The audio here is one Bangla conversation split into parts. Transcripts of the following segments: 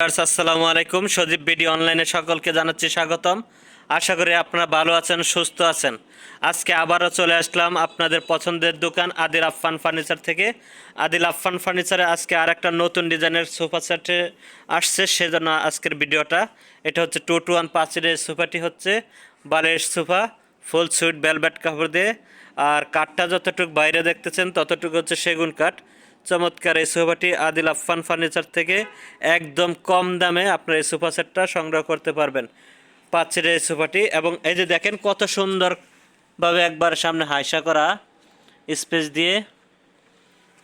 আসসালামু আলাইকুম। সজীব ভিডিও অনলাইনে সকলকে জানাচ্ছি স্বাগতম। আশা করি আপনারা ভালো আছেন, সুস্থ আছেন। আজকে আবারও চলে আসলাম আপনাদের পছন্দের দোকান আদিল আফফান ফার্নিচার থেকে। আদিল আফফান ফার্নিচারে আজকে আর একটা নতুন ডিজাইনের সোফা সেটে আসছে, সেজন্য আজকের ভিডিওটা। এটা হচ্ছে 2-to-1 পাঁচিলের সোফাটি হচ্ছে বালিশ সোফা, ফুল সুইট ভেলভেট কাপড় দিয়ে। আর কাঠটা যতটুকু বাইরে দেখতেছেন ততটুকু হচ্ছে সেগুন কাঠ। চমৎকার এই সোফাটি আদিল আফফান ফার্নিচার থেকে একদম কম দামে আপনার এই সোফা সেটটা সংগ্রহ করতে পারবেন। পাচ্ছেন এই সোফাটি, এবং এই যে দেখেন কত সুন্দরভাবে একবার সামনে হাইসা করা স্পেস দিয়ে।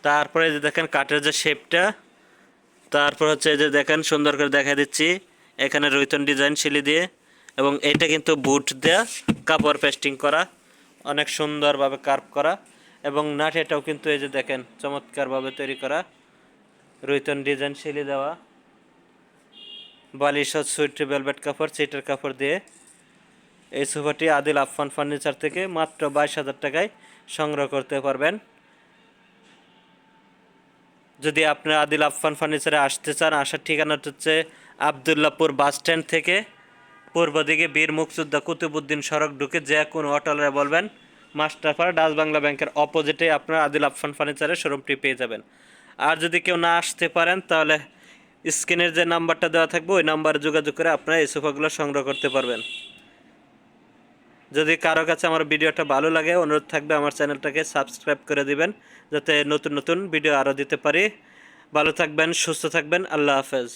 তারপরে এই যে দেখেন কাঠের যে শেপটা, তারপর হচ্ছে এই যে দেখেন সুন্দর করে দেখা দিচ্ছি এখানে রৈতন ডিজাইন শিলি দিয়ে, এবং এটা কিন্তু বুট দেওয়া কাপড় পেস্টিং করা, অনেক সুন্দরভাবে কার্ভ করা, এবং নাটেটাও কিন্তু এই যে দেখেন চমৎকারভাবে তৈরি করা, রৈতন ডিজাইন শিলি দেওয়া, বালিশ সুইট ভেলভেট কাপড় সিটের কাপড় দিয়ে। এই সোফাটি আদিল আফফান ফার্নিচার থেকে মাত্র 22,000 টাকায় সংগ্রহ করতে পারবেন। যদি আপনারা আদিল আফফান ফার্নিচারে আসতে চান, আসার ঠিকানাটা হচ্ছে আবদুল্লাপুর বাস স্ট্যান্ড থেকে পূর্ব দিকে বীর মুক্তিযোদ্ধা কুতুবুদ্দিন সড়ক ঢুকে যে কোনো অটোলে বলবেন মাস্টারপাড়া ডাচ বাংলা ব্যাংকের অপোজিটে আপনারা আদিল আফফান ফার্নিচারের শোরুমটি পেয়ে যাবেন। আর যদি কেউ না আসতে পারেন তাহলে স্ক্রিনের যে নাম্বারটা দেওয়া থাকবে ওই নাম্বারে যোগাযোগ করে আপনারা এই সোফাগুলো সংগ্রহ করতে পারবেন। যদি কারো কাছে আমার ভিডিওটা ভালো লাগে, অনুরোধ থাকবে আমার চ্যানেলটাকে সাবস্ক্রাইব করে দিবেন, যাতে নতুন নতুন ভিডিও আরও দিতে পারি। ভালো থাকবেন, সুস্থ থাকবেন, আল্লাহ হাফেজ।